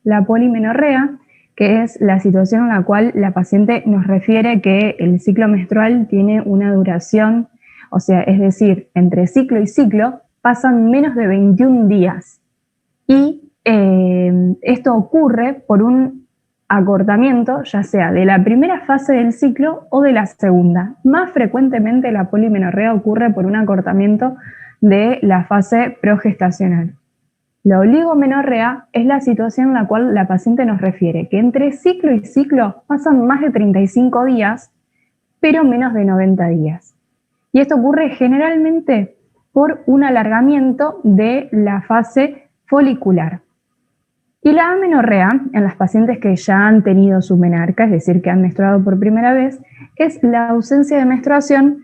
la polimenorrea, que es la situación en la cual la paciente nos refiere que el ciclo menstrual tiene una duración, o sea, es decir, entre ciclo y ciclo pasan menos de 21 días. Y esto ocurre por un acortamiento, ya sea de la primera fase del ciclo o de la segunda. Más frecuentemente la polimenorrea ocurre por un acortamiento de la fase progestacional. La oligomenorrea es la situación en la cual la paciente nos refiere que entre ciclo y ciclo pasan más de 35 días, pero menos de 90 días. Y esto ocurre generalmente por un alargamiento de la fase folicular. Y la amenorrea, en las pacientes que ya han tenido su menarca, es decir, que han menstruado por primera vez, es la ausencia de menstruación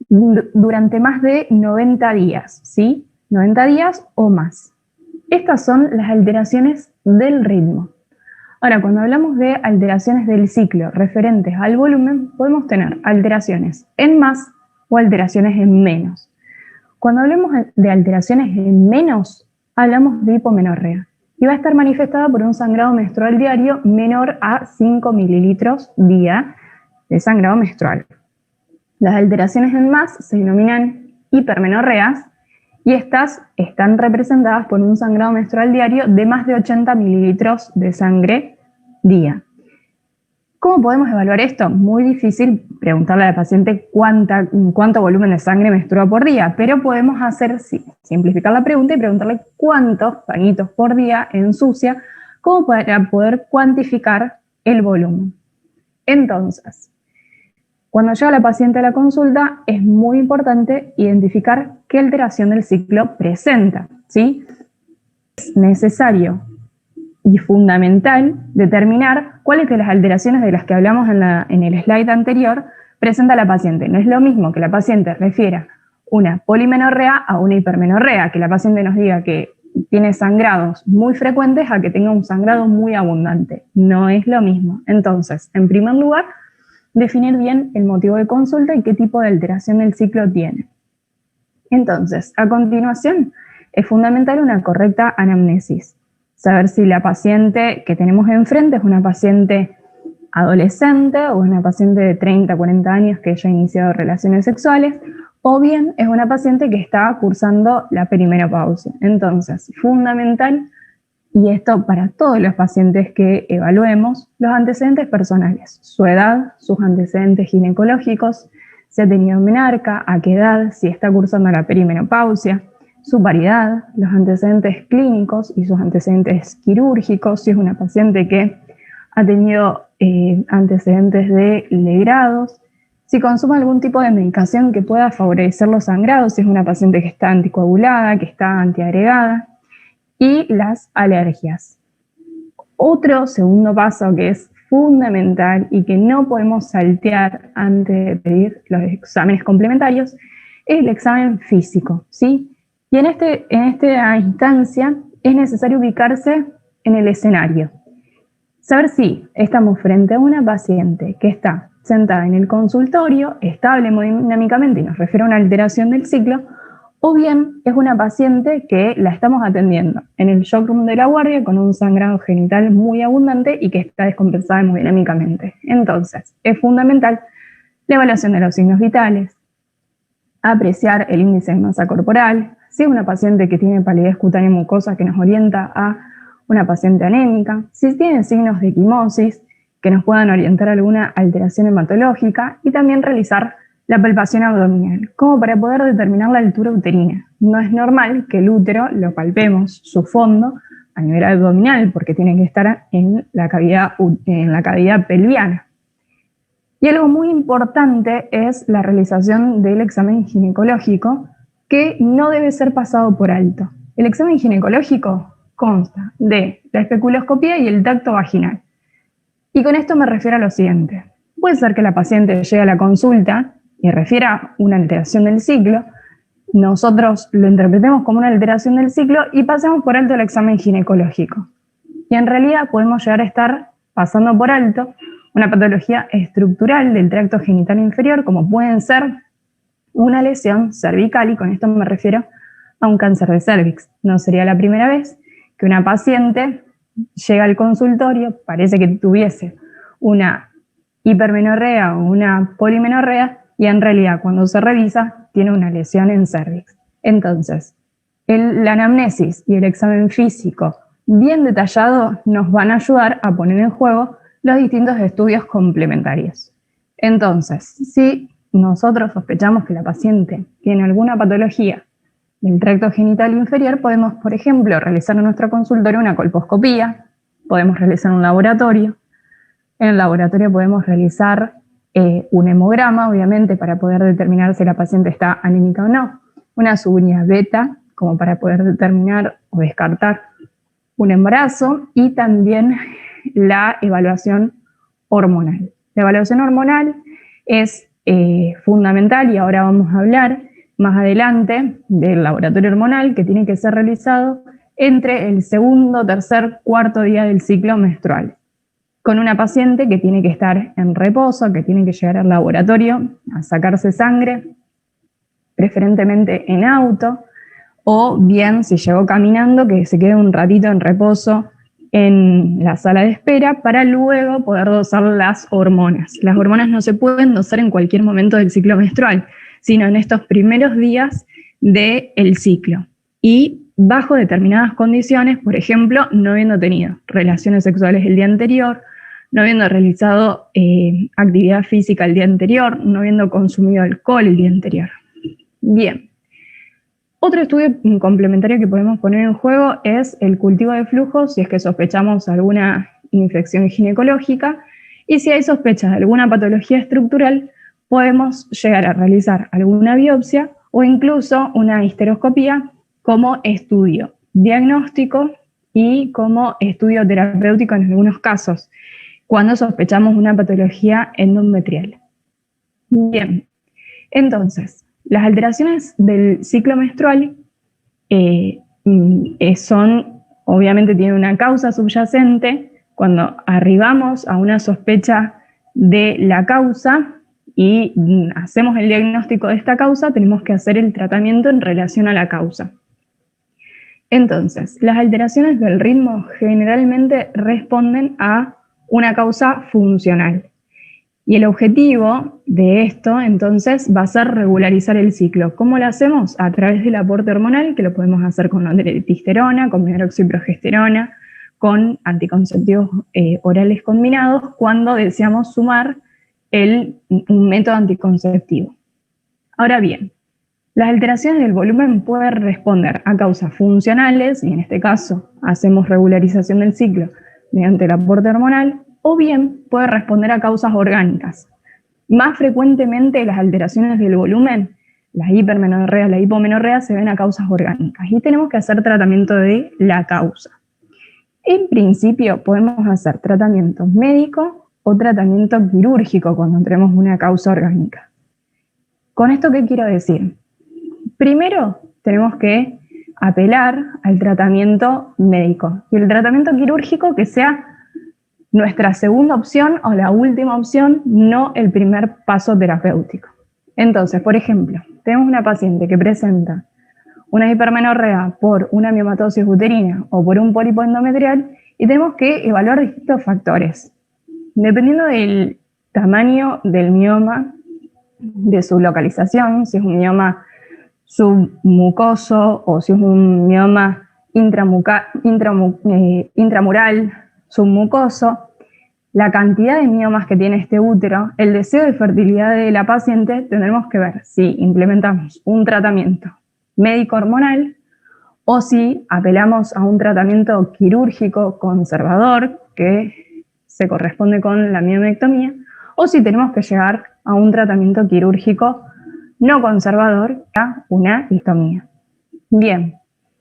durante más de 90 días, ¿sí? 90 días o más. Estas son las alteraciones del ritmo. Ahora, cuando hablamos de alteraciones del ciclo referentes al volumen, podemos tener alteraciones en más o alteraciones en menos. Cuando hablemos de alteraciones en menos, hablamos de hipomenorrea y va a estar manifestada por un sangrado menstrual diario menor a 5 mililitros día de sangrado menstrual. Las alteraciones en más se denominan hipermenorreas y estas están representadas por un sangrado menstrual diario de más de 80 mililitros de sangre día. ¿Cómo podemos evaluar esto? Muy difícil preguntarle a la paciente cuánto volumen de sangre menstrua por día, pero podemos simplificar la pregunta y preguntarle cuántos pañitos por día ensucia, como para poder cuantificar el volumen. Entonces, cuando llega la paciente a la consulta, es muy importante identificar qué alteración del ciclo presenta, ¿sí? Es necesario y fundamental determinar cuáles de las alteraciones de las que hablamos en el slide anterior presenta la paciente. No es lo mismo que la paciente refiera una polimenorrea a una hipermenorrea, que la paciente nos diga que tiene sangrados muy frecuentes a que tenga un sangrado muy abundante. No es lo mismo. Entonces, en primer lugar, definir bien el motivo de consulta y qué tipo de alteración del ciclo tiene. Entonces, a continuación, es fundamental una correcta anamnesis. Saber si la paciente que tenemos enfrente es una paciente adolescente o es una paciente de 30, 40 años que ya ha iniciado relaciones sexuales, o bien es una paciente que está cursando la perimenopausia. Entonces, fundamental, y esto para todos los pacientes que evaluemos, los antecedentes personales, su edad, sus antecedentes ginecológicos, si ha tenido menarca, a qué edad, si está cursando la perimenopausia, su paridad, los antecedentes clínicos y sus antecedentes quirúrgicos, si es una paciente que ha tenido antecedentes de legrados, si consume algún tipo de medicación que pueda favorecer los sangrados, si es una paciente que está anticoagulada, que está antiagregada, y las alergias. Otro segundo paso que es fundamental y que no podemos saltear antes de pedir los exámenes complementarios es el examen físico, ¿sí? Y en esta instancia es necesario ubicarse en el escenario. Saber si estamos frente a una paciente que está sentada en el consultorio, estable hemodinámicamente y nos refiere a una alteración del ciclo, o bien es una paciente que la estamos atendiendo en el shock room de la guardia con un sangrado genital muy abundante y que está descompensada hemodinámicamente. Entonces, es fundamental la evaluación de los signos vitales, apreciar el índice de masa corporal, si es una paciente que tiene palidez cutánea mucosa que nos orienta a una paciente anémica, si tiene signos de equimosis que nos puedan orientar a alguna alteración hematológica y también realizar la palpación abdominal, como para poder determinar la altura uterina. No es normal que el útero lo palpemos, su fondo, a nivel abdominal, porque tiene que estar en la cavidad pelviana. Y algo muy importante es la realización del examen ginecológico, que no debe ser pasado por alto. El examen ginecológico consta de la especuloscopía y el tacto vaginal. Y con esto me refiero a lo siguiente. Puede ser que la paciente llegue a la consulta y refiera una alteración del ciclo, nosotros lo interpretemos como una alteración del ciclo y pasemos por alto el examen ginecológico. Y en realidad podemos llegar a estar pasando por alto una patología estructural del tracto genital inferior, como pueden ser una lesión cervical, y con esto me refiero a un cáncer de cervix. No sería la primera vez que una paciente llega al consultorio, parece que tuviese una hipermenorrea o una polimenorrea, y en realidad cuando se revisa tiene una lesión en cervix. Entonces, la anamnesis y el examen físico bien detallado nos van a ayudar a poner en juego los distintos estudios complementarios. Entonces, si nosotros sospechamos que la paciente tiene alguna patología del tracto genital inferior, podemos, por ejemplo, realizar en nuestro consultorio una colposcopía, podemos realizar un laboratorio. En el laboratorio podemos realizar un hemograma, obviamente, para poder determinar si la paciente está anémica o no, una subunidad beta, como para poder determinar o descartar un embarazo, y también la evaluación hormonal. La evaluación hormonal es fundamental, y ahora vamos a hablar más adelante del laboratorio hormonal, que tiene que ser realizado entre el segundo, tercer, cuarto día del ciclo menstrual, con una paciente que tiene que estar en reposo, que tiene que llegar al laboratorio a sacarse sangre, preferentemente en auto, o bien, si llegó caminando, que se quede un ratito en reposo en la sala de espera para luego poder dosar las hormonas. Las hormonas no se pueden dosar en cualquier momento del ciclo menstrual, sino en estos primeros días del ciclo. Y bajo determinadas condiciones, por ejemplo, no habiendo tenido relaciones sexuales el día anterior, no habiendo realizado actividad física el día anterior, no habiendo consumido alcohol el día anterior. Bien. Otro estudio complementario que podemos poner en juego es el cultivo de flujo, si es que sospechamos alguna infección ginecológica, y si hay sospechas de alguna patología estructural, podemos llegar a realizar alguna biopsia o incluso una histeroscopía como estudio diagnóstico y como estudio terapéutico en algunos casos, cuando sospechamos una patología endometrial. Bien, entonces, las alteraciones del ciclo menstrual obviamente tienen una causa subyacente. Cuando arribamos a una sospecha de la causa y hacemos el diagnóstico de esta causa, tenemos que hacer el tratamiento en relación a la causa. Entonces, las alteraciones del ritmo generalmente responden a una causa funcional. Y el objetivo de esto, entonces, va a ser regularizar el ciclo. ¿Cómo lo hacemos? A través del aporte hormonal, que lo podemos hacer con testosterona, con medroxiprogesterona, con anticonceptivos orales combinados, cuando deseamos sumar un método anticonceptivo. Ahora bien, las alteraciones del volumen pueden responder a causas funcionales, y en este caso hacemos regularización del ciclo mediante el aporte hormonal, o bien puede responder a causas orgánicas. Más frecuentemente las alteraciones del volumen, la hipermenorrea, la hipomenorrea, se ven a causas orgánicas y tenemos que hacer tratamiento de la causa. En principio podemos hacer tratamiento médico o tratamiento quirúrgico cuando tenemos una causa orgánica. ¿Con esto qué quiero decir? Primero tenemos que apelar al tratamiento médico y el tratamiento quirúrgico que sea nuestra segunda opción o la última opción, no el primer paso terapéutico. Entonces, por ejemplo, tenemos una paciente que presenta una hipermenorrea por una miomatosis uterina o por un pólipo endometrial y tenemos que evaluar distintos factores. Dependiendo del tamaño del mioma, de su localización, si es un mioma submucoso o si es un mioma intramural, submucoso, la cantidad de miomas que tiene este útero, el deseo de fertilidad de la paciente, tendremos que ver si implementamos un tratamiento médico hormonal o si apelamos a un tratamiento quirúrgico conservador que se corresponde con la miomectomía, o si tenemos que llegar a un tratamiento quirúrgico no conservador, a una histomía. Bien,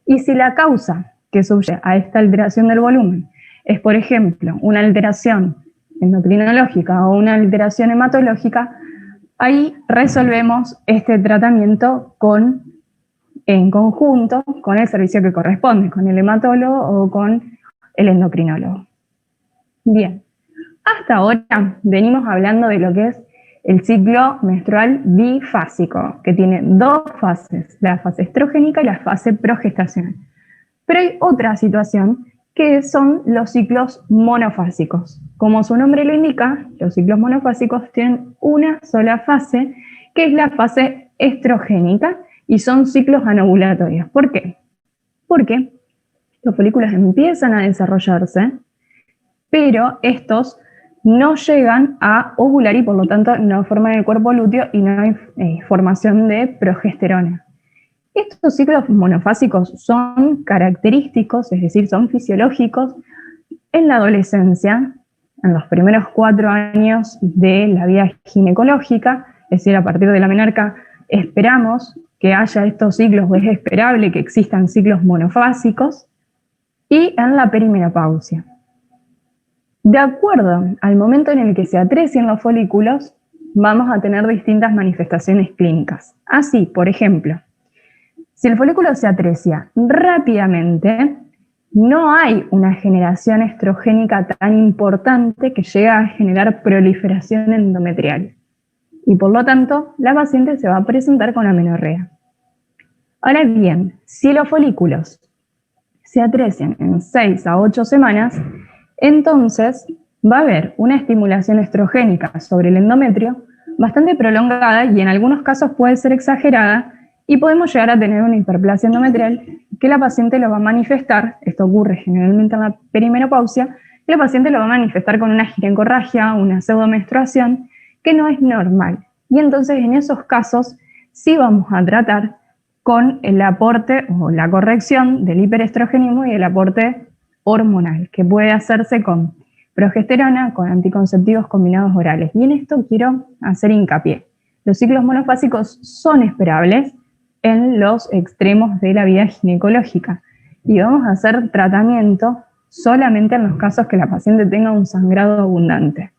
y si la causa que subyace a esta alteración del volumen es, por ejemplo, una alteración endocrinológica o una alteración hematológica, ahí resolvemos este tratamiento en conjunto con el servicio que corresponde, con el hematólogo o con el endocrinólogo. Bien, hasta ahora venimos hablando de lo que es el ciclo menstrual bifásico, que tiene dos fases, la fase estrogénica y la fase progestacional. Pero hay otra situación que son los ciclos monofásicos. Como su nombre lo indica, los ciclos monofásicos tienen una sola fase, que es la fase estrogénica, y son ciclos anovulatorios. ¿Por qué? Porque los folículos empiezan a desarrollarse, pero estos no llegan a ovular y por lo tanto no forman el cuerpo lúteo y no hay formación de progesterona. Estos ciclos monofásicos son característicos, es decir, son fisiológicos en la adolescencia, en los primeros 4 años de la vida ginecológica, es decir, a partir de la menarca esperamos que haya estos ciclos, o es esperable que existan ciclos monofásicos, y en la perimenopausia. De acuerdo al momento en el que se atrecian los folículos, vamos a tener distintas manifestaciones clínicas. Así, por ejemplo, si el folículo se atrecia rápidamente, no hay una generación estrogénica tan importante que llegue a generar proliferación endometrial. Y por lo tanto, la paciente se va a presentar con amenorrea. Ahora bien, si los folículos se atrecian en 6 a 8 semanas, entonces va a haber una estimulación estrogénica sobre el endometrio bastante prolongada y en algunos casos puede ser exagerada y podemos llegar a tener una hiperplasia endometrial que la paciente lo va a manifestar, esto ocurre generalmente en la perimenopausia, y la paciente lo va a manifestar con una ginecorragia, una pseudomenstruación, que no es normal. Y entonces en esos casos sí vamos a tratar con el aporte o la corrección del hiperestrogenismo y el aporte hormonal, que puede hacerse con progesterona, con anticonceptivos combinados orales. Y en esto quiero hacer hincapié. Los ciclos monofásicos son esperables en los extremos de la vida ginecológica y vamos a hacer tratamiento solamente en los casos que la paciente tenga un sangrado abundante.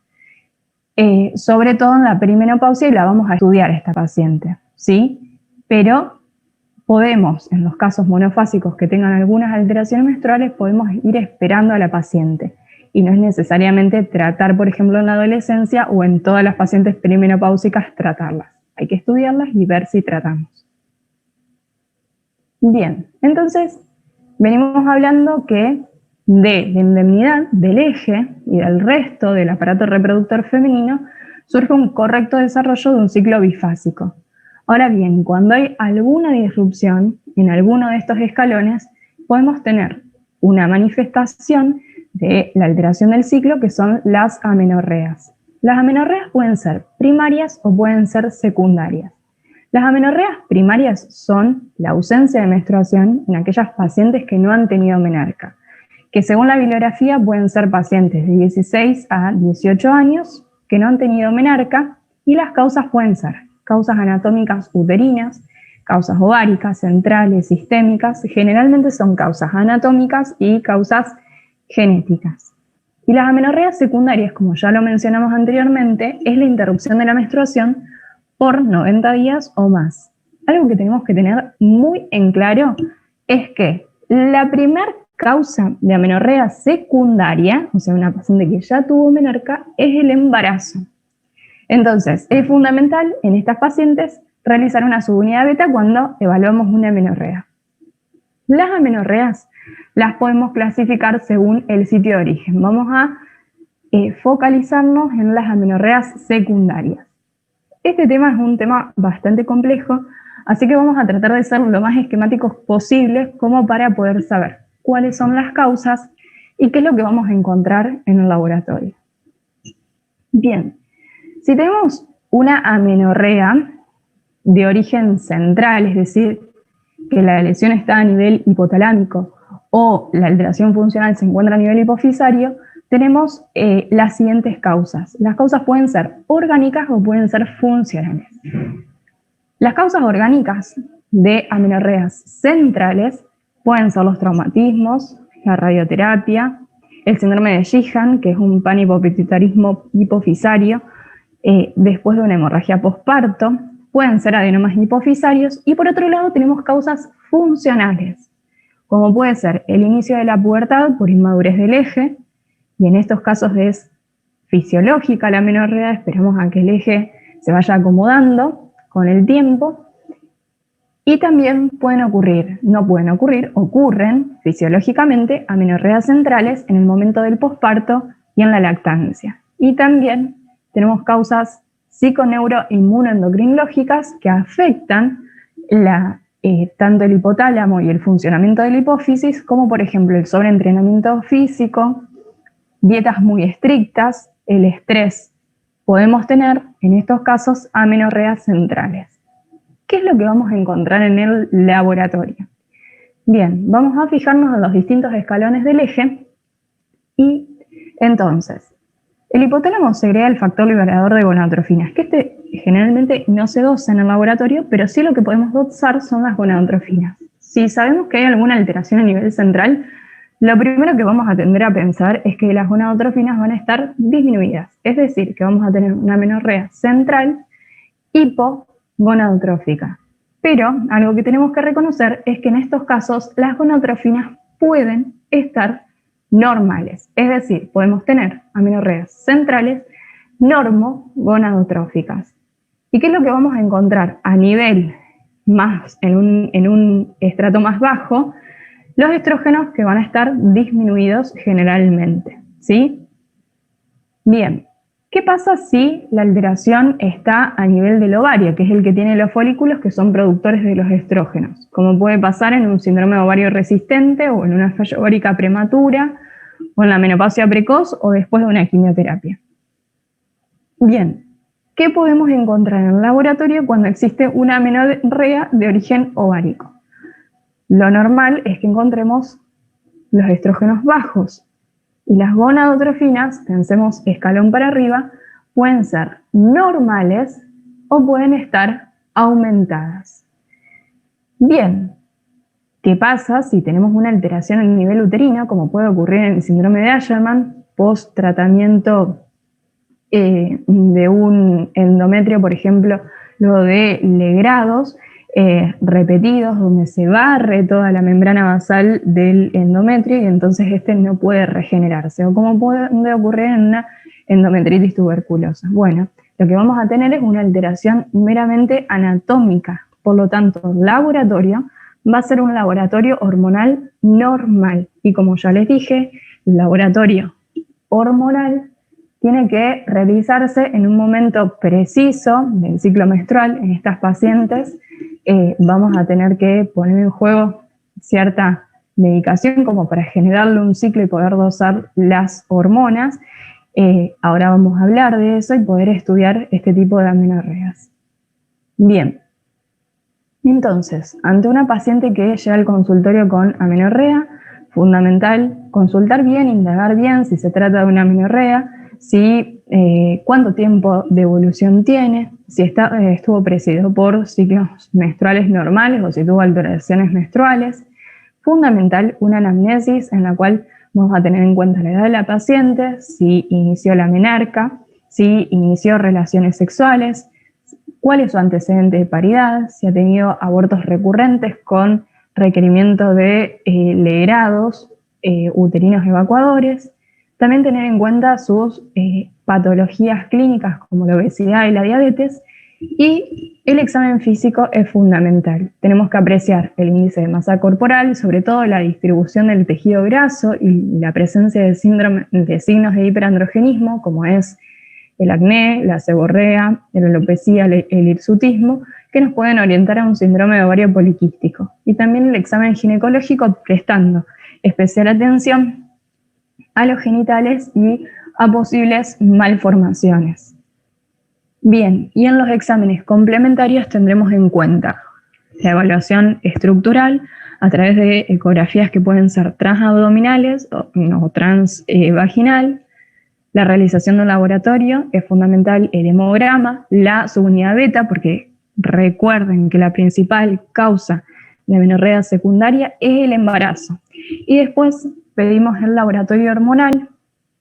Sobre todo en la perimenopausia, y la vamos a estudiar esta paciente, ¿sí? Pero podemos, en los casos monofásicos que tengan algunas alteraciones menstruales, podemos ir esperando a la paciente. Y no es necesariamente tratar, por ejemplo, en la adolescencia o en todas las pacientes perimenopáusicas, tratarlas. Hay que estudiarlas y ver si tratamos. Bien, entonces venimos hablando que de la indemnidad del eje y del resto del aparato reproductor femenino surge un correcto desarrollo de un ciclo bifásico. Ahora bien, cuando hay alguna disrupción en alguno de estos escalones, podemos tener una manifestación de la alteración del ciclo, que son las amenorreas. Las amenorreas pueden ser primarias o pueden ser secundarias. Las amenorreas primarias son la ausencia de menstruación en aquellas pacientes que no han tenido menarca, que según la bibliografía pueden ser pacientes de 16 a 18 años que no han tenido menarca, y las causas pueden ser causas anatómicas uterinas, causas ováricas, centrales, sistémicas. Generalmente son causas anatómicas y causas genéticas. Y las amenorreas secundarias, como ya lo mencionamos anteriormente, es la interrupción de la menstruación por 90 días o más. Algo que tenemos que tener muy en claro es que la primera causa de amenorrea secundaria, o sea, una paciente que ya tuvo menarca, es el embarazo. Entonces, es fundamental en estas pacientes realizar una subunidad beta cuando evaluamos una amenorrea. Las amenorreas las podemos clasificar según el sitio de origen. Vamos a focalizarnos en las amenorreas secundarias. Este tema es un tema bastante complejo, así que vamos a tratar de ser lo más esquemáticos posibles como para poder saber cuáles son las causas y qué es lo que vamos a encontrar en el laboratorio. Bien, si tenemos una amenorrea de origen central, es decir, que la lesión está a nivel hipotalámico o la alteración funcional se encuentra a nivel hipofisario, tenemos las siguientes causas. Las causas pueden ser orgánicas o pueden ser funcionales. Las causas orgánicas de amenorreas centrales pueden ser los traumatismos, la radioterapia, el síndrome de Sheehan, que es un panhipopituitarismo hipofisario, después de una hemorragia posparto, pueden ser adenomas hipofisarios, y por otro lado tenemos causas funcionales, como puede ser el inicio de la pubertad por inmadurez del eje, y en estos casos es fisiológica la amenorrea, esperamos a que el eje se vaya acomodando con el tiempo, Y también ocurren fisiológicamente amenorreas centrales en el momento del posparto y en la lactancia. Y también tenemos causas psiconeuroinmunoendocrinológicas que afectan tanto el hipotálamo y el funcionamiento de la hipófisis, como por ejemplo el sobreentrenamiento físico, dietas muy estrictas, el estrés. Podemos tener en estos casos amenorreas centrales. ¿Qué es lo que vamos a encontrar en el laboratorio? Bien, vamos a fijarnos en los distintos escalones del eje y entonces, el hipotálamo segrega el factor liberador de gonadotrofinas, que generalmente no se dosa en el laboratorio, pero sí lo que podemos dosar son las gonadotrofinas. Si sabemos que hay alguna alteración a nivel central, lo primero que vamos a tender a pensar es que las gonadotrofinas van a estar disminuidas, es decir, que vamos a tener una amenorrea central hipogonadotrófica. Pero algo que tenemos que reconocer es que en estos casos las gonadotrofinas pueden estar normales, es decir, podemos tener amenorreas centrales normogonadotróficas. ¿Y qué es lo que vamos a encontrar a nivel más, en un estrato más bajo? Los estrógenos que van a estar disminuidos generalmente, ¿sí? Bien, ¿qué pasa si la alteración está a nivel del ovario, que es el que tiene los folículos que son productores de los estrógenos? Como puede pasar en un síndrome ovario resistente o en una falla ovárica prematura o en la menopausia precoz o después de una quimioterapia. Bien, ¿qué podemos encontrar en el laboratorio cuando existe una amenorrea de origen ovárico? Lo normal es que encontremos los estrógenos bajos y las gonadotrofinas, pensemos escalón para arriba, pueden ser normales o pueden estar aumentadas. Bien, ¿qué pasa si tenemos una alteración a nivel uterino, como puede ocurrir en el síndrome de Asherman, post tratamiento de un endometrio, por ejemplo, luego de legrados repetidos, donde se barre toda la membrana basal del endometrio y entonces este no puede regenerarse? O como puede ocurrir en una endometritis tuberculosa. Bueno, lo que vamos a tener es una alteración meramente anatómica. Por lo tanto, el laboratorio va a ser un laboratorio hormonal normal. Y como ya les dije, el laboratorio hormonal tiene que revisarse en un momento preciso del ciclo menstrual. En estas pacientes vamos a tener que poner en juego cierta medicación como para generarle un ciclo y poder dosar las hormonas. Ahora vamos a hablar de eso y poder estudiar este tipo de amenorreas. Bien, entonces, ante una paciente que llega al consultorio con amenorrea, fundamental consultar bien, indagar bien si se trata de una amenorrea, cuánto tiempo de evolución tiene, si estuvo precedido por ciclos menstruales normales o si tuvo alteraciones menstruales. Fundamental una anamnesis en la cual vamos a tener en cuenta la edad de la paciente, si inició la menarca, si inició relaciones sexuales, cuál es su antecedente de paridad, si ha tenido abortos recurrentes con requerimiento de legrados uterinos evacuadores. También tener en cuenta sus patologías clínicas como la obesidad y la diabetes, y el examen físico es fundamental. Tenemos que apreciar el índice de masa corporal, sobre todo la distribución del tejido graso y la presencia de signos de hiperandrogenismo, como es el acné, la seborrea, la alopecia, el hirsutismo, que nos pueden orientar a un síndrome de ovario poliquístico. Y también el examen ginecológico, prestando especial atención a los genitales y a posibles malformaciones. Bien, y en los exámenes complementarios tendremos en cuenta la evaluación estructural a través de ecografías que pueden ser transabdominales o transvaginal. La realización de un laboratorio es fundamental, el hemograma, la subunidad beta, porque recuerden que la principal causa de amenorrea secundaria es el embarazo. Y después pedimos el laboratorio hormonal,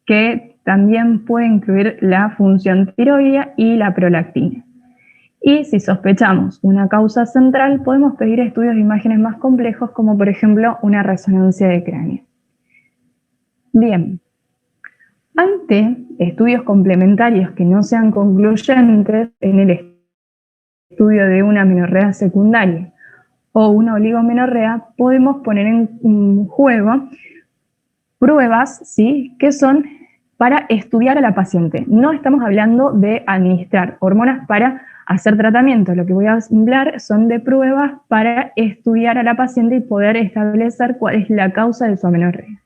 que también puede incluir la función tiroidea y la prolactina. Y si sospechamos una causa central, podemos pedir estudios de imágenes más complejos, como por ejemplo una resonancia de cráneo. Bien, ante estudios complementarios que no sean concluyentes en el estudio de una amenorrea secundaria o una oligomenorrea, podemos poner en juego pruebas, ¿sí?, que son para estudiar a la paciente. No estamos hablando de administrar hormonas para hacer tratamiento. Lo que voy a hablar son de pruebas para estudiar a la paciente y poder establecer cuál es la causa de su amenorrea.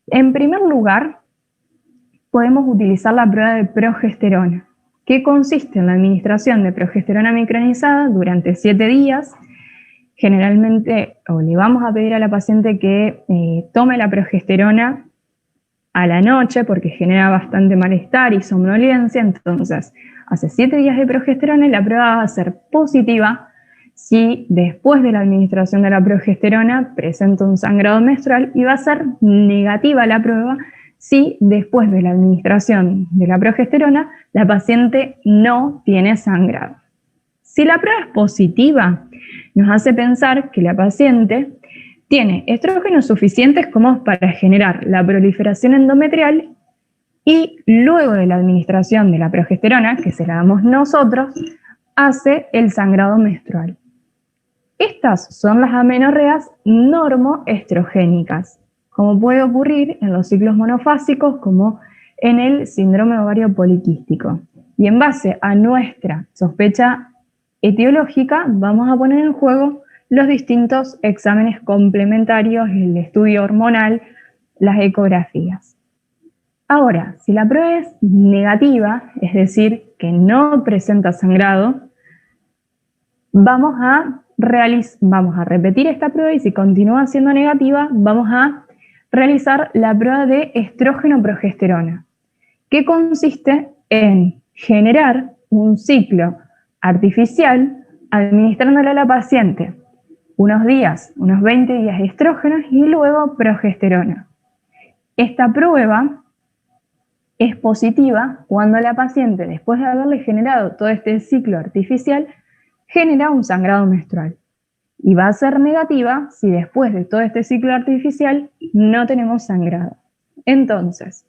En primer lugar, podemos utilizar la prueba de progesterona, que consiste en la administración de progesterona micronizada durante 7 días. Generalmente, o le vamos a pedir a la paciente que tome la progesterona a la noche porque genera bastante malestar y somnolencia. Entonces, hace 7 días de progesterona y la prueba va a ser positiva si después de la administración de la progesterona presenta un sangrado menstrual, y va a ser negativa la prueba si después de la administración de la progesterona la paciente no tiene sangrado. Si la prueba es positiva, nos hace pensar que la paciente tiene estrógenos suficientes como para generar la proliferación endometrial, y luego de la administración de la progesterona, que se la damos nosotros, hace el sangrado menstrual. Estas son las amenorreas normoestrogénicas, como puede ocurrir en los ciclos monofásicos, como en el síndrome ovario poliquístico. Y en base a nuestra sospecha etiológica, vamos a poner en juego los distintos exámenes complementarios, el estudio hormonal, las ecografías. Ahora, si la prueba es negativa, es decir, que no presenta sangrado, vamos a repetir esta prueba, y si continúa siendo negativa, vamos a realizar la prueba de estrógeno-progesterona, que consiste en generar un ciclo artificial administrándole a la paciente unos días, unos 20 días de estrógenos y luego progesterona. Esta prueba es positiva cuando la paciente, después de haberle generado todo este ciclo artificial, genera un sangrado menstrual. Y va a ser negativa si después de todo este ciclo artificial no tenemos sangrado. Entonces,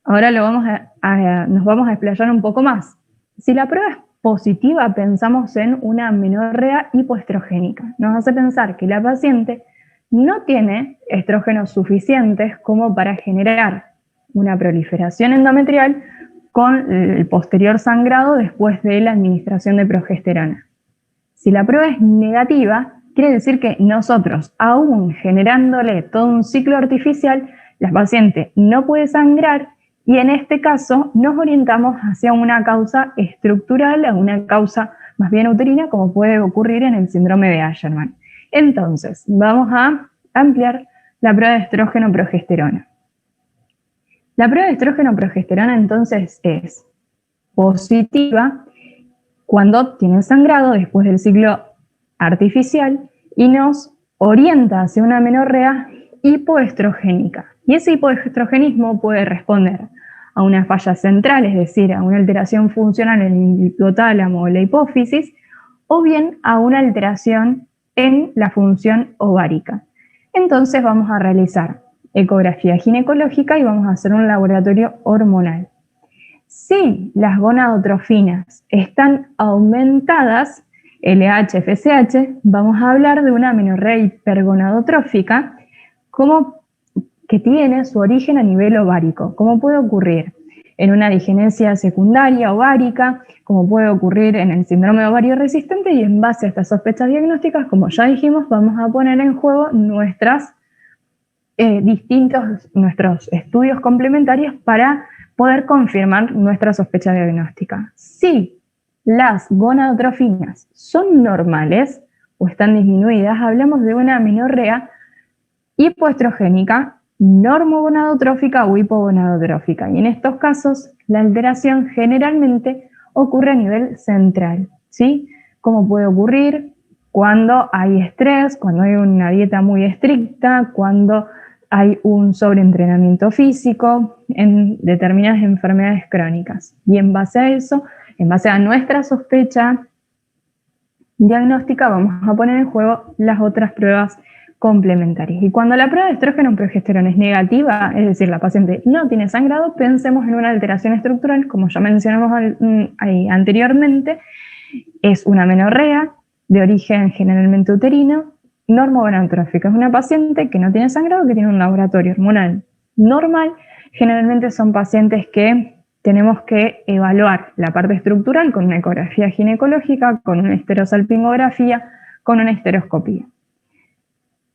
ahora nos vamos a explayar un poco más. Si la prueba es positiva, pensamos en una amenorrea hipoestrogénica. Nos hace pensar que la paciente no tiene estrógenos suficientes como para generar una proliferación endometrial con el posterior sangrado después de la administración de progesterona. Si la prueba es negativa, quiere decir que nosotros, aún generándole todo un ciclo artificial, la paciente no puede sangrar, y en este caso nos orientamos hacia una causa estructural, a una causa más bien uterina, como puede ocurrir en el síndrome de Asherman. Entonces, vamos a ampliar la prueba de estrógeno-progesterona. La prueba de estrógeno-progesterona entonces es positiva cuando tienen sangrado después del ciclo artificial y nos orienta hacia una amenorrea hipoestrogénica. Y ese hipoestrogenismo puede responder a una falla central, es decir, a una alteración funcional en el hipotálamo o la hipófisis, o bien a una alteración en la función ovárica. Entonces vamos a realizar ecografía ginecológica y vamos a hacer un laboratorio hormonal. Si las gonadotrofinas están aumentadas, LH, FSH, vamos a hablar de una amenorrea hipergonadotrófica que tiene su origen a nivel ovárico, como puede ocurrir en una digenesia secundaria ovárica, como puede ocurrir en el síndrome de ovario resistente, y en base a estas sospechas diagnósticas, como ya dijimos, vamos a poner en juego nuestros estudios complementarios para poder confirmar nuestra sospecha diagnóstica. Si las gonadotrofinas son normales o están disminuidas, hablamos de una amenorrea hipoestrogénica, normogonadotrófica o hipogonadotrófica. Y en estos casos, la alteración generalmente ocurre a nivel central, ¿sí? Como puede ocurrir cuando hay estrés, cuando hay una dieta muy estricta, cuando hay un sobreentrenamiento físico, en determinadas enfermedades crónicas. Y en base a eso, en base a nuestra sospecha diagnóstica, vamos a poner en juego las otras pruebas complementarias. Y cuando la prueba de estrógeno-progesterona es negativa, es decir, la paciente no tiene sangrado, pensemos en una alteración estructural, como ya mencionamos anteriormente, es una amenorrea de origen generalmente uterino, normogonadotrófica. Es una paciente que no tiene sangrado, que tiene un laboratorio hormonal normal. Generalmente son pacientes que tenemos que evaluar la parte estructural con una ecografía ginecológica, con una histerosalpingografía, con una histeroscopía.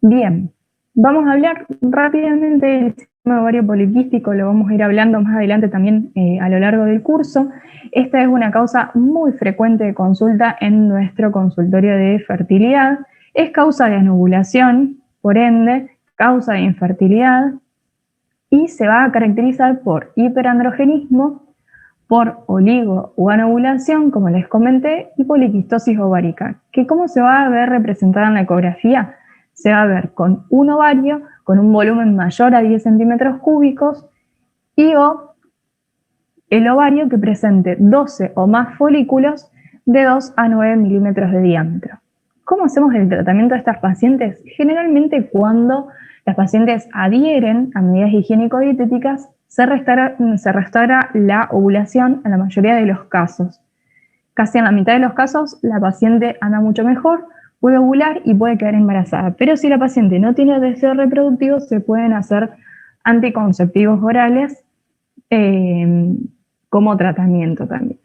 Bien, vamos a hablar rápidamente del síndrome ovario poliquístico, lo vamos a ir hablando más adelante también a lo largo del curso. Esta es una causa muy frecuente de consulta en nuestro consultorio de fertilidad. Es causa de anovulación, por ende, causa de infertilidad, y se va a caracterizar por hiperandrogenismo, por oligo o anovulación, como les comenté, y poliquistosis ovárica, que ¿cómo se va a ver representada en la ecografía? Se va a ver con un ovario con un volumen mayor a 10 centímetros cúbicos y o el ovario que presente 12 o más folículos de 2 a 9 milímetros de diámetro. ¿Cómo hacemos el tratamiento de estas pacientes? Generalmente cuando las pacientes adhieren a medidas higiénico-dietéticas, se restaura la ovulación en la mayoría de los casos. Casi en la mitad de los casos la paciente anda mucho mejor, puede ovular y puede quedar embarazada. Pero si la paciente no tiene deseo reproductivo, se pueden hacer anticonceptivos orales como tratamiento también.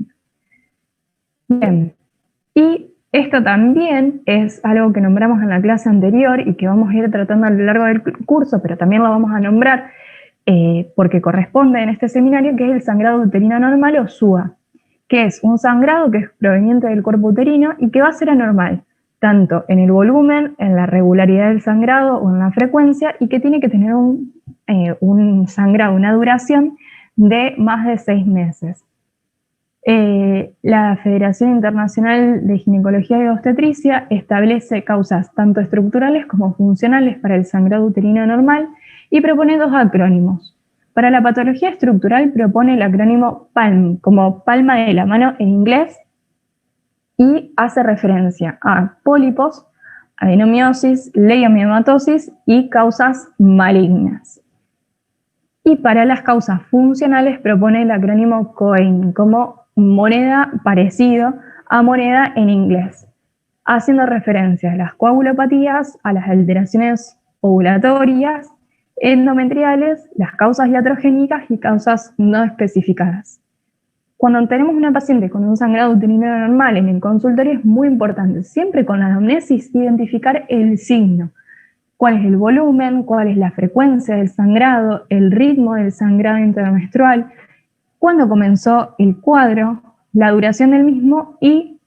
Bien, y esto también es algo que nombramos en la clase anterior y que vamos a ir tratando a lo largo del curso, pero también lo vamos a nombrar porque corresponde en este seminario, que es el sangrado uterino normal o SUA, que es un sangrado que es proveniente del cuerpo uterino y que va a ser anormal, tanto en el volumen, en la regularidad del sangrado o en la frecuencia, y que tiene que tener un sangrado, una duración de más de 6 meses. La Federación Internacional de Ginecología y Obstetricia establece causas tanto estructurales como funcionales para el sangrado uterino normal y propone 2 acrónimos. Para la patología estructural propone el acrónimo PALM, como palma de la mano en inglés, y hace referencia a pólipos, adenomiosis, leiomiomatosis y causas malignas. Y para las causas funcionales propone el acrónimo COIN, como moneda parecido a moneda en inglés, haciendo referencia a las coagulopatías, a las alteraciones ovulatorias, endometriales, las causas iatrogénicas y causas no especificadas. Cuando tenemos una paciente con un sangrado uterino normal en el consultorio es muy importante, siempre con la anamnesis, identificar el signo. Cuál es el volumen, cuál es la frecuencia del sangrado, el ritmo del sangrado intermenstrual, cuándo comenzó el cuadro, la duración del mismo y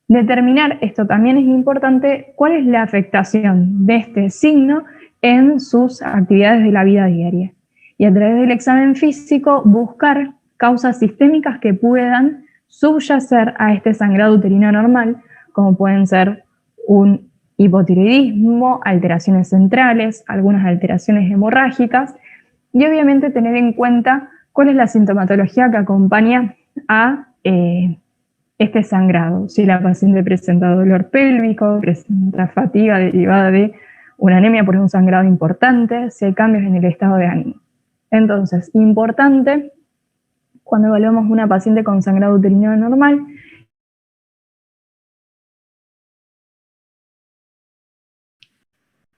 determinar, esto también es importante, cuál es la afectación de este signo en sus actividades de la vida diaria. Y a través del examen físico buscar causas sistémicas que puedan subyacer a este sangrado uterino normal, como pueden ser un hipotiroidismo, alteraciones centrales, algunas alteraciones hemorrágicas, y obviamente tener en cuenta cuál es la sintomatología que acompaña a este sangrado. Si la paciente presenta dolor pélvico, presenta fatiga derivada de una anemia por un sangrado importante, si hay cambios en el estado de ánimo. Entonces, importante cuando evaluamos una paciente con sangrado uterino normal.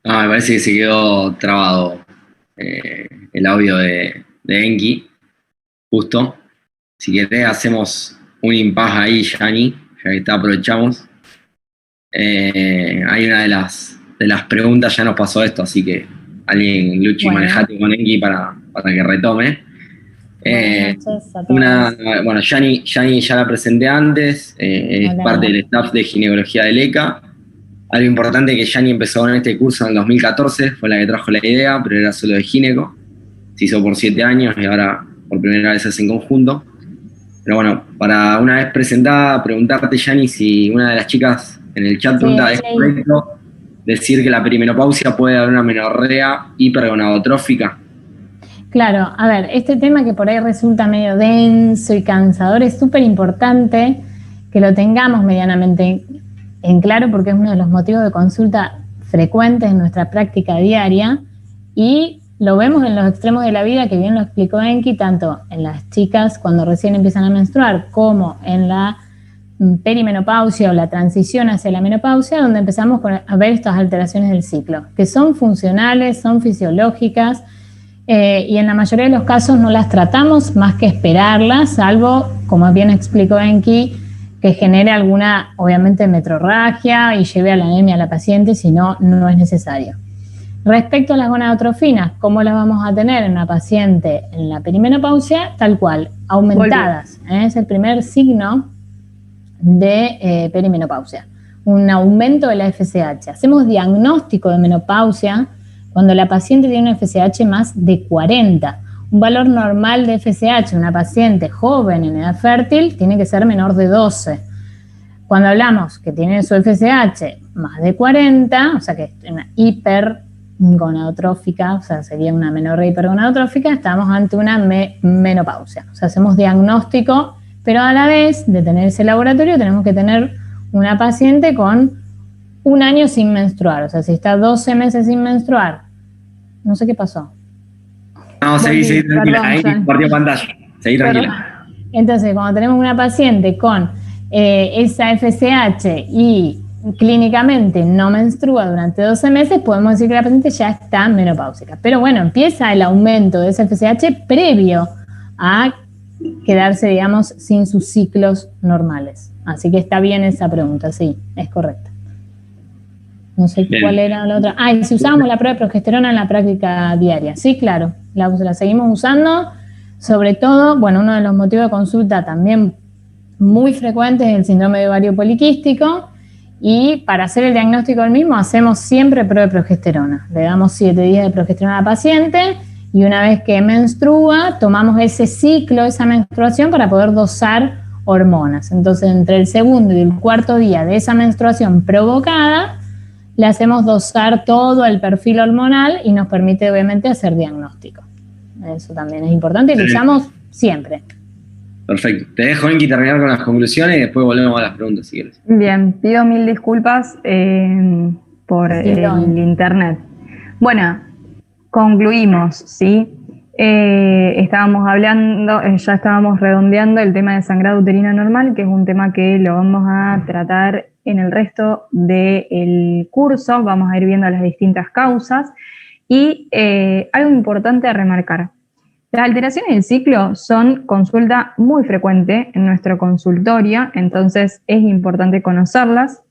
Me parece que se quedó trabado el audio de Enki, justo. Si querés hacemos un impasse ahí, Yani, ya que aprovechamos. Hay una de las preguntas, ya nos pasó esto, así que alguien, Luchi, Bueno. manejate con Enki para que retome. Buenas noches a todos. Bueno, Yani ya la presenté antes, es Hola. parte del staff de ginecología del ECA. Algo importante es que Yani empezó con este curso en el 2014, fue la que trajo la idea, pero era solo de gineco. Se hizo por 7 años y ahora por primera vez se hace en conjunto. Pero bueno, para una vez presentada, preguntarte, Yani, si una de las chicas en el chat pregunta, ¿es correcto decir que la perimenopausia puede dar una menorrea hipergonadotrófica? Claro, a ver, este tema que por ahí resulta medio denso y cansador es súper importante que lo tengamos medianamente en claro porque es uno de los motivos de consulta frecuentes en nuestra práctica diaria y lo vemos en los extremos de la vida, que bien lo explicó Enki, tanto en las chicas cuando recién empiezan a menstruar como en la perimenopausia o la transición hacia la menopausia, donde empezamos a ver estas alteraciones del ciclo, que son funcionales, son fisiológicas, y en la mayoría de los casos no las tratamos más que esperarlas, salvo, como bien explicó Enki, que genere alguna, obviamente, metrorragia y lleve a la anemia a la paciente, si no, no es necesario. Respecto a las gonadotrofinas, ¿cómo las vamos a tener en una paciente en la perimenopausia? Tal cual, aumentadas. Es el primer signo de perimenopausia, un aumento de la FSH. Hacemos diagnóstico de menopausia cuando la paciente tiene una FSH más de 40. Un valor normal de FSH, una paciente joven en edad fértil, tiene que ser menor de 12. Cuando hablamos que tiene su FSH más de 40, o sea que es una hipergonadotrófica, o sea sería una menorrea hipergonadotrófica, estamos ante una menopausia. O sea, hacemos diagnóstico, pero a la vez de tener ese laboratorio tenemos que tener una paciente con 1 año sin menstruar. O sea, si está 12 meses sin menstruar, no sé qué pasó. No, seguí tranquila, ahí compartió pantalla. Seguí tranquila. Entonces, cuando tenemos una paciente con esa FSH y clínicamente no menstrua durante 12 meses, podemos decir que la paciente ya está menopáusica. Pero bueno, empieza el aumento de esa FSH previo a quedarse, digamos, sin sus ciclos normales. Así que está bien esa pregunta, sí, es correcta. No sé bien. ¿Cuál era la otra? Y si usábamos la prueba de progesterona en la práctica diaria. Sí, claro, la seguimos usando. Sobre todo, bueno, uno de los motivos de consulta también muy frecuente es el síndrome de ovario poliquístico, y para hacer el diagnóstico del mismo hacemos siempre prueba de progesterona. Le damos 7 días de progesterona a la paciente, y una vez que menstrua, tomamos ese ciclo, esa menstruación, para poder dosar hormonas. Entonces, entre el segundo y el 4.º día de esa menstruación provocada, le hacemos dosar todo el perfil hormonal y nos permite, obviamente, hacer diagnóstico. Eso también es importante y lo usamos siempre. Perfecto. Te dejo, Enki, terminar con las conclusiones y después volvemos a las preguntas, si quieres. Bien, pido 1000 disculpas por el internet. Bueno, concluimos, ¿sí? Estábamos hablando, ya estábamos redondeando el tema de sangrado uterino normal, que es un tema que lo vamos a tratar en el resto del curso. Vamos a ir viendo las distintas causas y algo importante a remarcar. Las alteraciones del ciclo son consulta muy frecuente en nuestro consultorio, entonces es importante conocerlas.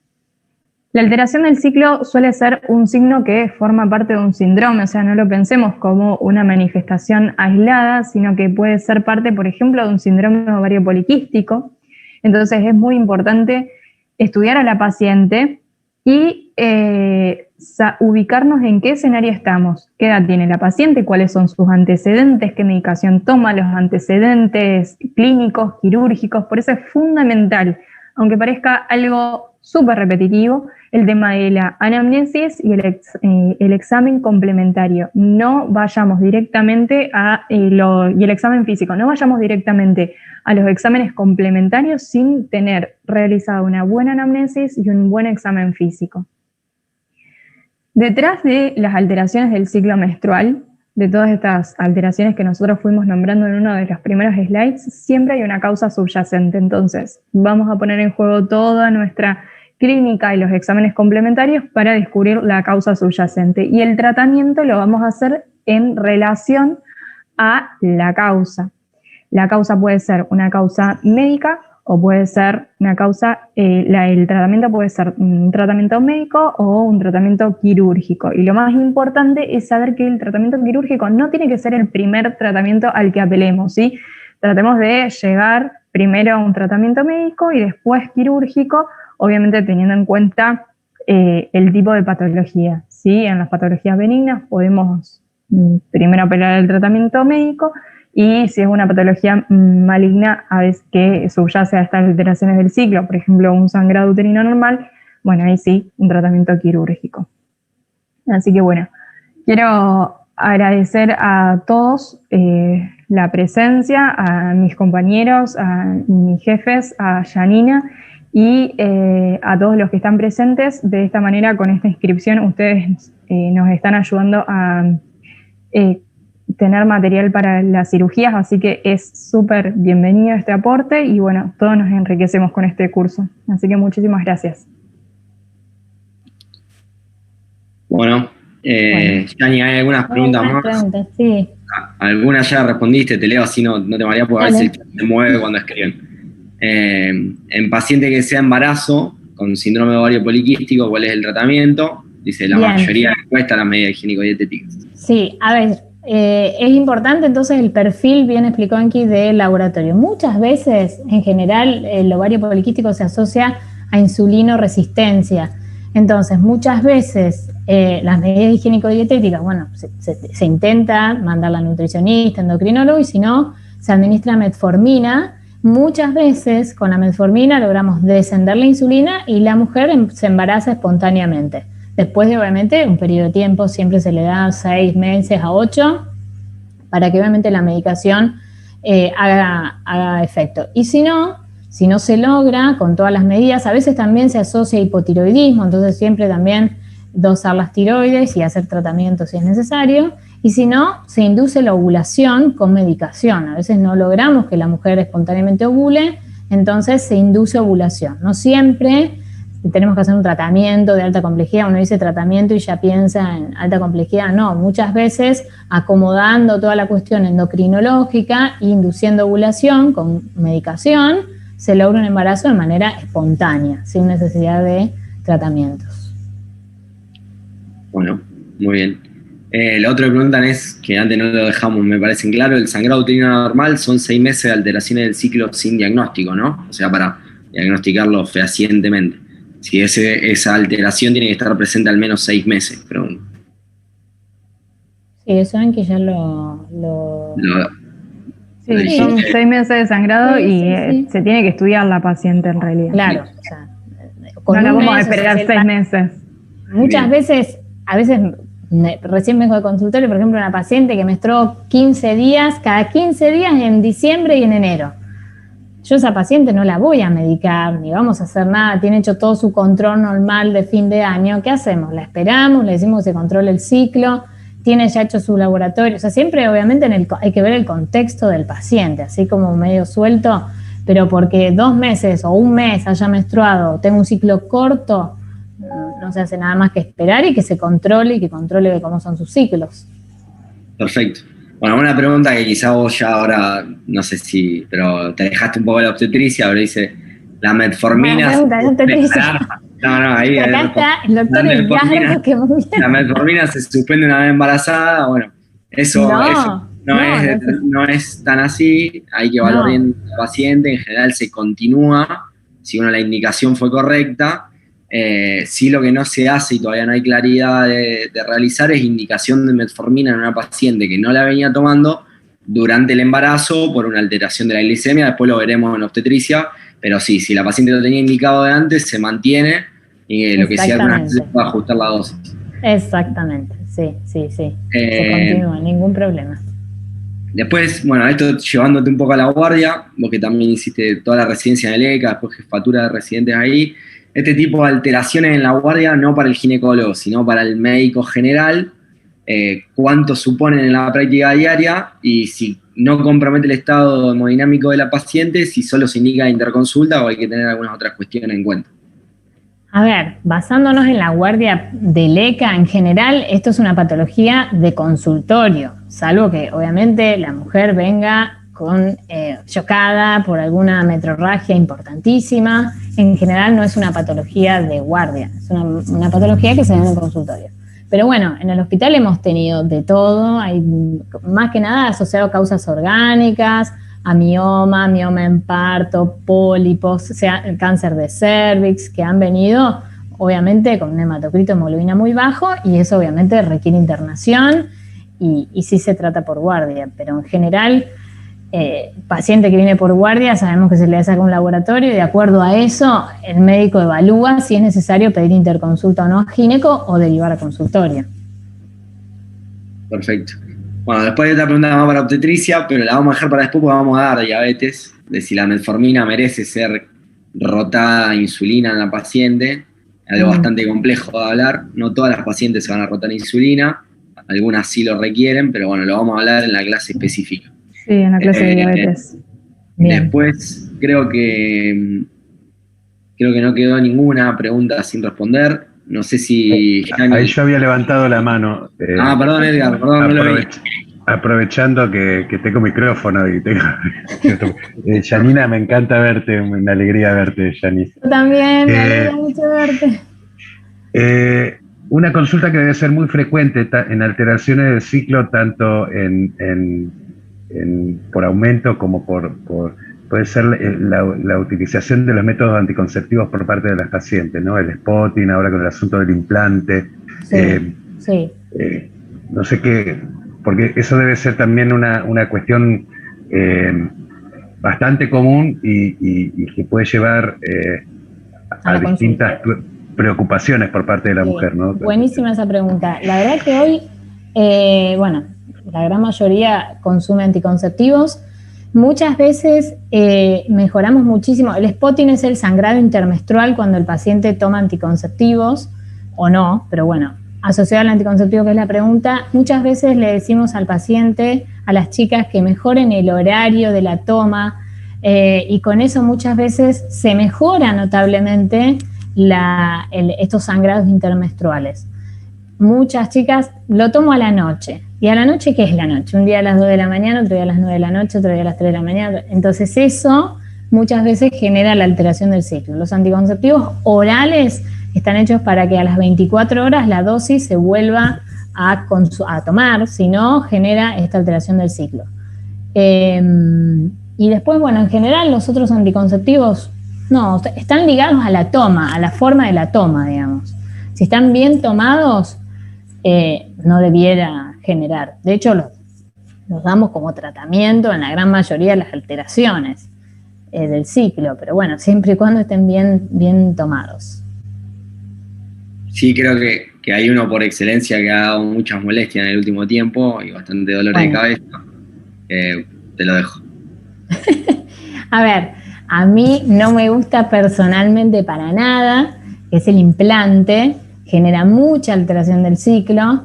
La alteración del ciclo suele ser un signo que forma parte de un síndrome, o sea, no lo pensemos como una manifestación aislada, sino que puede ser parte, por ejemplo, de un síndrome ovario poliquístico. Entonces es muy importante estudiar a la paciente y ubicarnos en qué escenario estamos, qué edad tiene la paciente, cuáles son sus antecedentes, qué medicación toma, los antecedentes clínicos, quirúrgicos. Por eso es fundamental, aunque parezca algo súper repetitivo, el tema de la anamnesis y el examen complementario. No vayamos directamente y el examen físico, no vayamos directamente a los exámenes complementarios sin tener realizada una buena anamnesis y un buen examen físico. Detrás de las alteraciones del ciclo menstrual, de todas estas alteraciones que nosotros fuimos nombrando en uno de los primeros slides, siempre hay una causa subyacente. Entonces, vamos a poner en juego toda nuestra clínica y los exámenes complementarios para descubrir la causa subyacente. Y el tratamiento lo vamos a hacer en relación a la causa. La causa puede ser una causa médica o puede ser una causa, el tratamiento puede ser un tratamiento médico o un tratamiento quirúrgico. Y lo más importante es saber que el tratamiento quirúrgico no tiene que ser el primer tratamiento al que apelemos, ¿sí? Tratemos de llegar primero a un tratamiento médico y después quirúrgico, obviamente teniendo en cuenta el tipo de patología, ¿sí? En las patologías benignas podemos primero apelar al tratamiento médico, y si es una patología maligna, a veces que subyace a estas alteraciones del ciclo, por ejemplo, un sangrado uterino normal, bueno, ahí sí, un tratamiento quirúrgico. Así que bueno, quiero agradecer a todos la presencia, a mis compañeros, a mis jefes, a Janina y a todos los que están presentes. De esta manera, con esta inscripción, ustedes nos están ayudando a tener material para las cirugías, así que es súper bienvenido este aporte y bueno, todos nos enriquecemos con este curso. Así que muchísimas gracias. Bueno, Yani, hay algunas preguntas más. Preguntas, sí. Algunas ya respondiste, te leo así no te mareas porque a veces el chat se mueve cuando escriben. En paciente que sea embarazo con síndrome de ovario poliquístico, ¿cuál es el tratamiento? Dice, la mayoría de encuestas las medidas higiénico-dietéticas. Sí, a ver, es importante entonces el perfil, bien explicó Anki, del laboratorio. Muchas veces, en general, el ovario poliquístico se asocia a insulinoresistencia. Entonces, muchas veces las medidas higiénico-dietéticas, bueno, se intenta mandar la nutricionista, endocrinólogo, y si no, se administra metformina. Muchas veces con la metformina logramos descender la insulina y la mujer se embaraza espontáneamente. Después de, obviamente, un periodo de tiempo, siempre se le da 6 meses a 8, para que obviamente la medicación haga efecto. Y si no se logra con todas las medidas, a veces también se asocia a hipotiroidismo, entonces siempre también dosar las tiroides y hacer tratamiento si es necesario. Y si no, se induce la ovulación con medicación. A veces no logramos que la mujer espontáneamente ovule, entonces se induce ovulación. No siempre tenemos que hacer un tratamiento de alta complejidad. Uno dice tratamiento y ya piensa en alta complejidad. No, muchas veces acomodando toda la cuestión endocrinológica e induciendo ovulación con medicación, se logra un embarazo de manera espontánea, sin necesidad de tratamientos. Bueno, muy bien. Lo otro que preguntan es, que antes no lo dejamos, me parece claro, el sangrado uterino anormal son 6 meses de alteraciones del ciclo sin diagnóstico, ¿no? O sea, para diagnosticarlo fehacientemente. Si esa alteración tiene que estar presente al menos 6 meses, pregunto. Sí, eso en que ya Sí, son 6 meses de sangrado y se tiene que estudiar la paciente en realidad. Claro, o sea, no la vamos a esperar 6 meses. Muchas veces, recién vengo de consultorio, por ejemplo, una paciente que menstruó 15 días, cada 15 días en diciembre y en enero. Yo a esa paciente no la voy a medicar, ni vamos a hacer nada, tiene hecho todo su control normal de fin de año. ¿Qué hacemos? La esperamos, le decimos que se controle el ciclo, tiene ya hecho su laboratorio. O sea, siempre obviamente hay que ver el contexto del paciente, así como medio suelto, pero porque 2 meses o 1 mes haya menstruado, tengo un ciclo corto, no se hace nada más que esperar y que se controle y que controle cómo son sus ciclos. Perfecto. Bueno, una pregunta que quizá vos ya ahora, no sé si, pero te dejaste un poco de la obstetricia, pero dice, la metformina... Ahí acá está el doctor Edgardo, que muy bien. La metformina se suspende una vez embarazada, bueno, eso no es tan así, hay que evaluar bien al paciente, en general se continúa, si la indicación fue correcta. Sí, lo que no se hace y todavía no hay claridad de realizar es indicación de metformina en una paciente que no la venía tomando durante el embarazo por una alteración de la glicemia, después lo veremos en obstetricia, pero sí, si la paciente lo tenía indicado de antes, se mantiene y lo que sí algunas veces se puede ajustar la dosis. Exactamente, sí. Se continúa, ningún problema. Después, bueno, esto llevándote un poco a la guardia, vos que también hiciste toda la residencia en el ECA, después jefatura de residentes ahí, este tipo de alteraciones en la guardia, no para el ginecólogo, sino para el médico general, cuánto suponen en la práctica diaria y si no compromete el estado hemodinámico de la paciente, si solo se indica interconsulta o hay que tener algunas otras cuestiones en cuenta. A ver, basándonos en la guardia del ECA en general, esto es una patología de consultorio, salvo que obviamente la mujer venga chocada por alguna metrorragia importantísima. En general no es una patología de guardia, es una patología que se da en el consultorio. Pero bueno, en el hospital hemos tenido de todo, hay más que nada asociado a causas orgánicas, a mioma en parto, pólipos, el cáncer de cervix, que han venido obviamente con un hematocrito de hemoglobina muy bajo y eso obviamente requiere internación y sí se trata por guardia, pero en general paciente que viene por guardia sabemos que se le saca un laboratorio y de acuerdo a eso el médico evalúa si es necesario pedir interconsulta o no a gineco o derivar a consultorio. Perfecto. Bueno, después hay otra pregunta más para obstetricia, pero la vamos a dejar para después porque vamos a dar diabetes, de si la metformina merece ser rotada a insulina en la paciente, algo bastante complejo de hablar, no todas las pacientes se van a rotar insulina, algunas sí lo requieren, pero bueno, lo vamos a hablar en la clase específica. Sí, en la clase de diabetes. Bien. Después creo que no quedó ninguna pregunta sin responder. No sé si Ahí yo había levantado la mano. Perdón, Edgar, perdón, no lo vi. Aprovechando que tengo micrófono y tengo... Janina, me encanta verte, una alegría verte, Janine. Yo también, me alegra mucho verte. Una consulta que debe ser muy frecuente en alteraciones del ciclo, tanto por aumento como puede ser la utilización de los métodos anticonceptivos por parte de las pacientes, ¿no? El spotting, ahora con el asunto del implante. Sí, sí. No sé qué, porque eso debe ser también una cuestión bastante común y que puede llevar a distintas preocupaciones por parte de la mujer, ¿no? Buenísima esa pregunta. La verdad que hoy, la gran mayoría consume anticonceptivos. Muchas veces mejoramos muchísimo. El spotting es el sangrado intermenstrual cuando el paciente toma anticonceptivos, o no, pero bueno, asociado al anticonceptivo, que es la pregunta, muchas veces le decimos al paciente, a las chicas, que mejoren el horario de la toma, y con eso muchas veces se mejora notablemente estos sangrados intermenstruales. Muchas chicas lo tomo a la noche. ¿Y a la noche qué es la noche? Un día a las 2 de la mañana, otro día a las 9 de la noche, otro día a las 3 de la mañana. Entonces eso muchas veces genera la alteración del ciclo. Los anticonceptivos orales están hechos para que a las 24 horas la dosis se vuelva a tomar, si no genera esta alteración del ciclo. Y después, bueno, en general los otros anticonceptivos no, están ligados a la toma, a la forma de la toma, digamos. Si están bien tomados, no debiera generar. De hecho, los damos como tratamiento en la gran mayoría de las alteraciones del ciclo, pero bueno, siempre y cuando estén bien tomados. Sí, creo que hay uno por excelencia que ha dado muchas molestias en el último tiempo y bastante dolor de cabeza. Te lo dejo. A ver, a mí no me gusta personalmente para nada, que es el implante, genera mucha alteración del ciclo,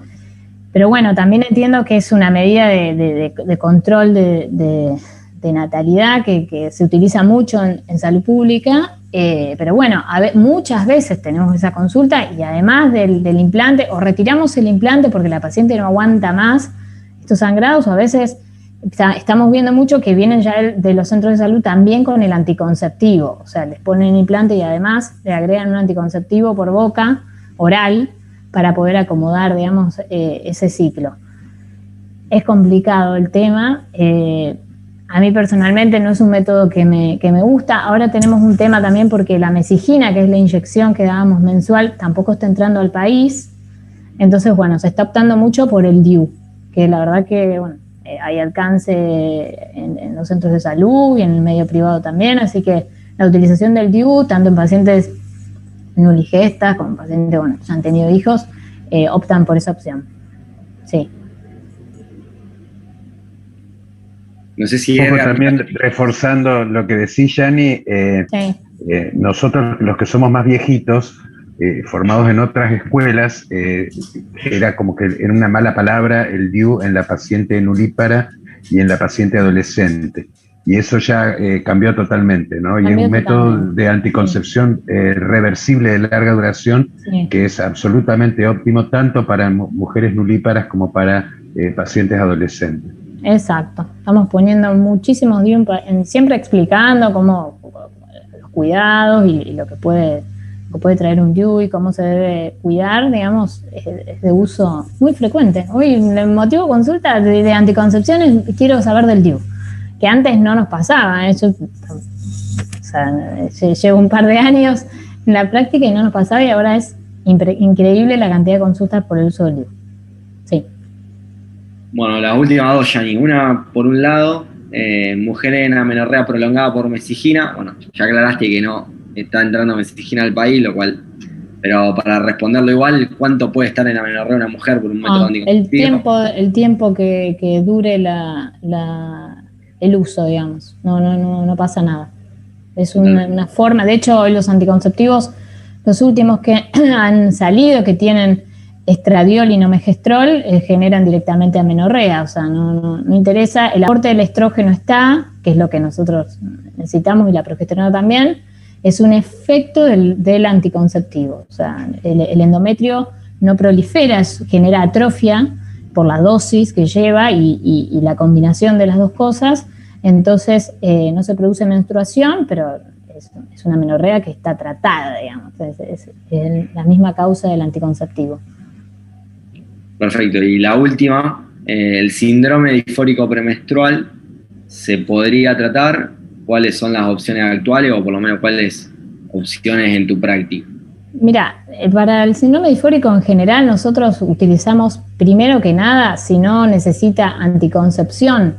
pero bueno, también entiendo que es una medida de control de natalidad que se utiliza mucho en salud pública, pero bueno, muchas veces tenemos esa consulta y además del implante, o retiramos el implante porque la paciente no aguanta más estos sangrados, o a veces estamos viendo mucho que vienen ya de los centros de salud también con el anticonceptivo, o sea, les ponen implante y además le agregan un anticonceptivo por boca, oral, para poder acomodar, digamos, ese ciclo. Es complicado el tema. A mí personalmente no es un método que me gusta. Ahora tenemos un tema también porque la mesigina, que es la inyección que dábamos mensual, tampoco está entrando al país. Entonces, bueno, se está optando mucho por el DIU, que la verdad que, bueno, hay alcance en los centros de salud y en el medio privado también, así que la utilización del DIU, tanto en pacientes nuligestas como en pacientes, bueno, que ya han tenido hijos, optan por esa opción. Sí. No sé si... Un poco también reforzando lo que decís, Yanni, sí. Nosotros los que somos más viejitos, formados en otras escuelas, era como que era una mala palabra el DIU en la paciente nulípara y en la paciente adolescente. Y eso ya cambió totalmente, ¿no? Y es un método de anticoncepción reversible de larga duración, que es absolutamente óptimo tanto para mujeres nulíparas como para pacientes adolescentes. Exacto. Estamos poniendo muchísimos DIU, siempre explicando cómo los cuidados y lo que puede traer un DIU y cómo se debe cuidar, digamos, es de uso muy frecuente. Hoy el motivo de consulta de anticoncepción es quiero saber del DIU, que antes no nos pasaba. Yo, o sea, llevo un par de años en la práctica y no nos pasaba, y ahora es increíble la cantidad de consultas por el uso del DIU. Sí. Bueno, las últimas dos, Yanni. Una, por un lado, mujer en amenorrea prolongada por mesigina. Bueno, ya aclaraste que no está entrando mesigina al país, lo cual... Pero para responderlo igual, ¿cuánto puede estar en amenorrea una mujer por un método anticonceptivo? El tiempo que dure el uso, digamos. No pasa nada. Es una forma... De hecho, hoy los anticonceptivos, los últimos que han salido, que tienen estradiol y nomegestrol generan directamente amenorrea, o sea, no interesa. El aporte del estrógeno está, que es lo que nosotros necesitamos, y la progesterona también, es un efecto del anticonceptivo. O sea, el endometrio no prolifera, genera atrofia por la dosis que lleva y la combinación de las dos cosas. Entonces no se produce menstruación, pero es una amenorrea que está tratada, digamos. Es la misma causa del anticonceptivo. Perfecto. Y la última, el síndrome disfórico premenstrual, ¿se podría tratar? ¿Cuáles son las opciones actuales o por lo menos cuáles opciones en tu práctica? Mira, para el síndrome disfórico en general nosotros utilizamos, primero que nada, si no necesita anticoncepción,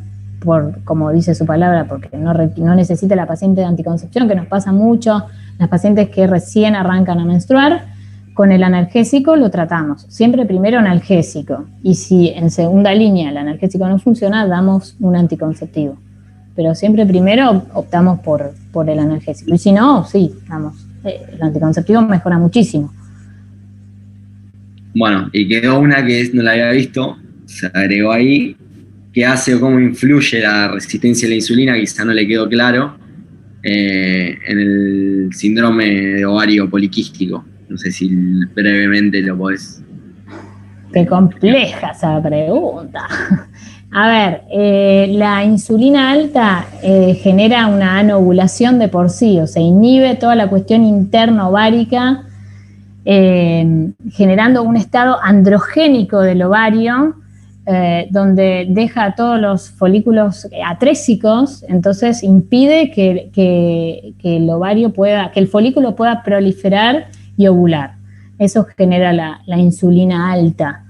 como dice su palabra, porque no necesita la paciente de anticoncepción, que nos pasa mucho, las pacientes que recién arrancan a menstruar, con el analgésico lo tratamos. Siempre primero analgésico, y si en segunda línea el analgésico no funciona, damos un anticonceptivo. Pero siempre primero optamos por el analgésico. Y si no, sí, vamos, el anticonceptivo mejora muchísimo. Bueno, y quedó una que no la había visto, se agregó ahí, ¿qué hace o cómo influye la resistencia a la insulina? Quizá no le quedó claro, en el síndrome de ovario poliquístico. No sé si brevemente lo podés... Qué compleja esa pregunta. A ver, la insulina alta genera una anovulación de por sí, o sea, inhibe toda la cuestión interna ovárica, generando un estado androgénico del ovario, donde deja todos los folículos atrésicos, entonces impide que el ovario que el folículo pueda proliferar y ovular. Eso genera la insulina alta,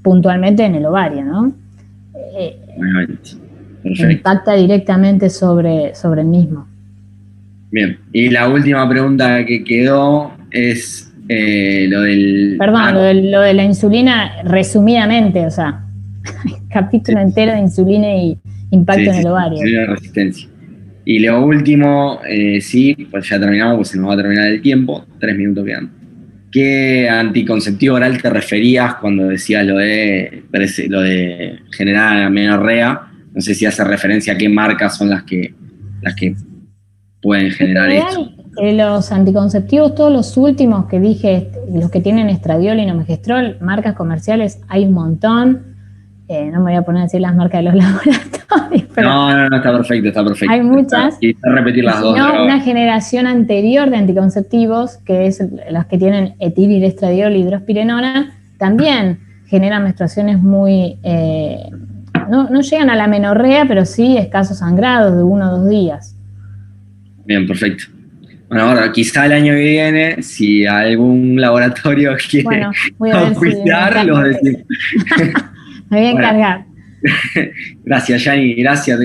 puntualmente en el ovario, ¿no? Impacta directamente sobre el mismo. Bien, y la última pregunta que quedó es lo del... Perdón, lo de la insulina, resumidamente, o sea, capítulo entero de insulina y impacto en el ovario. Insulina resistencia. Y lo último, pues ya terminamos, pues se nos va a terminar el tiempo, 3 minutos quedan. ¿Qué anticonceptivo oral te referías cuando decías lo de generar amenorrea? No sé si hace referencia a qué marcas son las que pueden generar esto. Los anticonceptivos, todos los últimos que dije, los que tienen estradiol y nomegestrol, marcas comerciales, hay un montón. No me voy a poner a decir las marcas de los laboratorios. Pero no, está perfecto. Hay muchas. Y repetir las dos. No, una generación anterior de anticonceptivos, que es las que tienen etilirestradiol y hidrospirenona, también generan menstruaciones muy... no llegan a la amenorrea, pero sí escasos sangrados de 1 o 2 días. Bien, perfecto. Bueno, ahora quizá el año que viene, si algún laboratorio quiere auspiciar, los decimos. Me voy a encargar. Gracias, Yani, gracias.